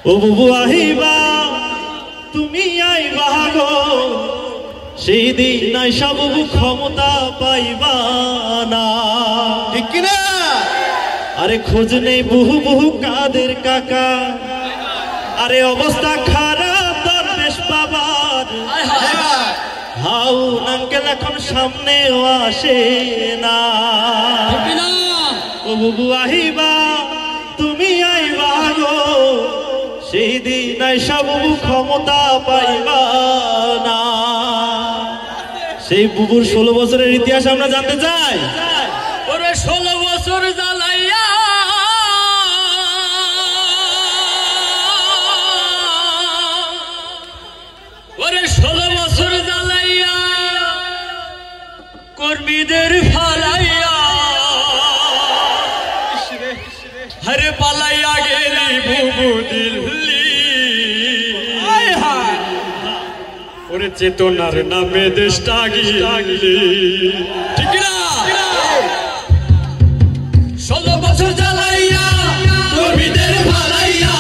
ও বুবু আহিবা তুমি আইবা গো, সেই দিন নাই সব ক্ষমতা পাইবা না, ঠিক কিনা? আরে খোঁজ নেই বহু বহু কাদের কাকা, আরে অবস্থা খারাপ দরবেশ বাবার, হাউ আঙ্কেল এখন সামনেও আসে না। ও বুবু আহিবা তুমি আইবা গো, সেই দিন নাই সব ক্ষমতা পাইবা না। সেই বুবুর 16 বছরের ইতিহাস আমরা জানতে চাই। ওরে 16 বছর জ্বালাইয়া ওরে 16 বছর জ্বালাইয়া কর্মীদের ফালাইয়া হরে পালাইয়া গেলি বুবু দিল্লি। ওরে চেতনার নামে দেশটা গিলি, ঠিক না? 16 বছর জ্বালাইয়া কর্মীদের ফালাইয়া,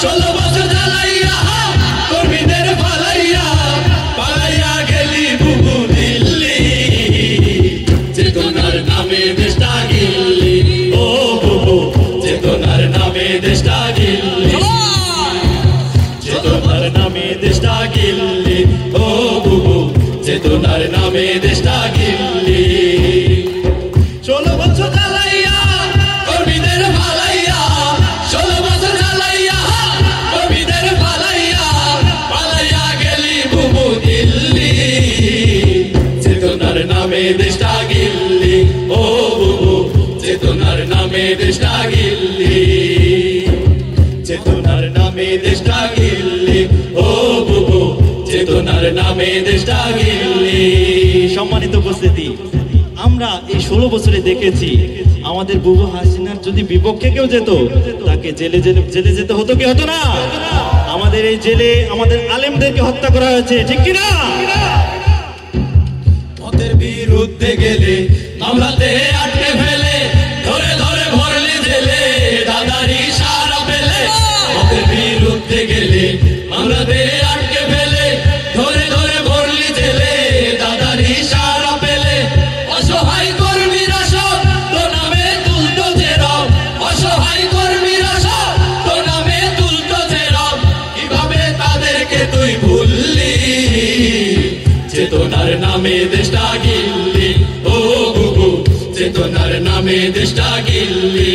16 বছর জ্বালাইয়া কর্মীদের ফালাইয়া, পালাইয়া গেলি বুবু দিল্লি। চেতনার নামে দেশটা গিলি, ও বুবু চেতনার নামে দেশটা গিলি, চেতনার নামে দেশটা গিলি, ও বুবু চেতনার নামে দেশটা গিলি। 16 বছর জ্বালাইয়া কর্মীদের ফালাইয়া, 16 বছর জ্বালাইয়া কর্মীদের ফালাইয়া, পালাইয়া গেলি বুবু দিল্লি। চেতনার নামে দেশটা গিলি, ও বুবু চেতনার নামে দেশটা গিলি, চেতনার নামে দেশটা গিলি, ও বুবু চেতনার নামে দেশটা গিলি। সম্মানিত উপস্থিতি, আমরা এই 16 বছরে দেখেছি আমাদের বুবু হাসিনার যদি বিপক্ষে কেউ যেত তাকে জেলে যেতে হতো কি হতো না? আমাদের এই জেলে আমাদের আলেমদেরকে হত্যা করা হয়েছে, ঠিক কিনা? মতের বিরুদ্ধে গেলে মামলাতে আটকে ফেলে, ধরে ধরে ভরলে জেলে দাদারি সারা পেলে। মতের বিরুদ্ধে গেলে মামলাতে আটকে ফেলে, ধরে ধরে ভরলি জেলে দাদারি সারা পেলে। অসহায় কর্মীরা সব তো নামে তুলতো জেরব, অসহায় কর্মীরা সব তো নামে তুলতো জেরব, কিভাবে তাদেরকে তুই ভুললি? চেতনার নামে দেশটা গিল্লি, ও বুবু চেতনার নামে দেশটা গিল্লি,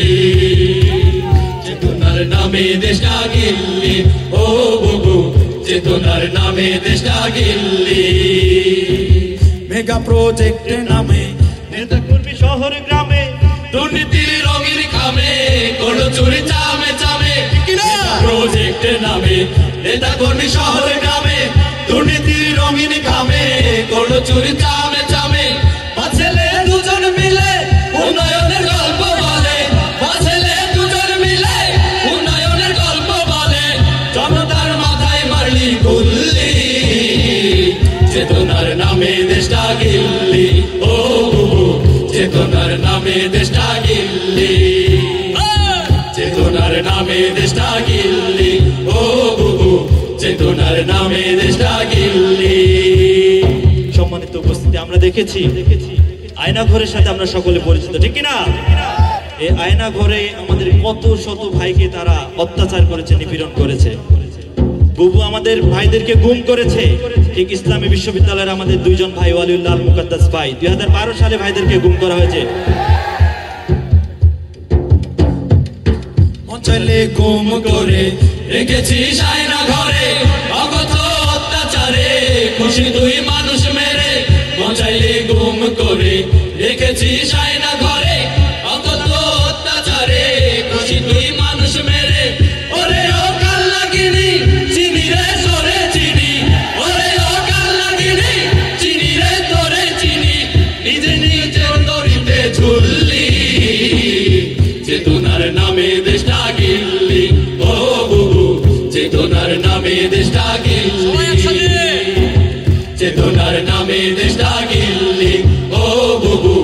চেতনার নামে দেশটা গিল্লি, ও বুবু চেতনার নামে দেশটা গিল্লি। মেগা প্রজেক্ট নামে নেতা কর্মী শহর গ্রামে দুর্নীতির রঙিন খামে, কোনো চুরি চামে চামে, প্রজেক্ট নামে নেতা কর্মী শহর গ্রামে, দুর্নীতির রঙিন খামে, কোনো চুরি চামে চামে। ছেলে দুজন মিলে উন্নয়নের গল্প বলে, ছেলে দুজন মিলে উন্নয়নের গল্প বলে, জনতার মাথায় মারলি গুল্লি। চেতনার নামে দেশটা গিল্লি, ও বুবু চেতনার নামে দেশটা গিল্লি, চেতনার নামে দেশটা গিল্লি, ও বুবু চেতনার নামে দেশটা গিল্লি। সম্মানিত উপস্থিতি, আমরা দেখেছি আয়না ঘরের সাথে আমরা সকলে পরিচিত, ঠিক কিনা? এই আয়না ঘরে আমাদের কত শত ভাইকে তারা অত্যাচার করেছে, নিপীড়ন করেছে। বুবু আমাদের ভাইদেরকে গুম করেছে। ঠিক ইসলামী বিশ্ববিদ্যালয়ের আমাদের 2 জন ভাই, ওয়ালিউল্লাহ আল মুকাদ্দাস ভাই, 2012 সালে ভাইদেরকে গুম করা হয়েছে। চলে গুম করে রেখেছিস আয়না ঘরে, অগত অত্যাচারে খুশি তুই মানুষ মেরে। মজাইলে গুম করে রেখেছিস আয়না ঘরে, অগত অত্যাচারে খুশি তুই মানুষ মেরে। ওরে ও কাল লাগিনি চিনি রে সরে চিনি, ওরে ও কাল লাগিনি চিনি রে তোরে চিনি, নিজে নিজের দড়িতে ঝুললি। চেতনার নামে দেশটা গিল্লি, ও বুবু চেতনার নামে দেশটা গিল্লি, চেতনার নামে দেশটা গিল্লি, ও বুবু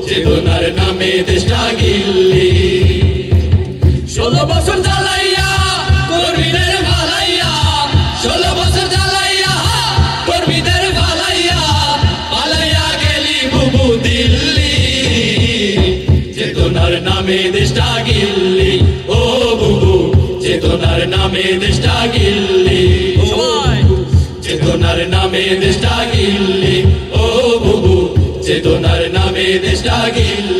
চেতনার নামে দেশটা গিল্লি। 16 বছর জ্বালাইয়া কর্মীদের নামে দেশটা গিল্লি, ও বুবু চেতনার নামে দেশটা গিল্লি, চেতনার নামে দেশটা গিল্লি, ও বুবু চেতনার নামে দেশটা গিল্লি।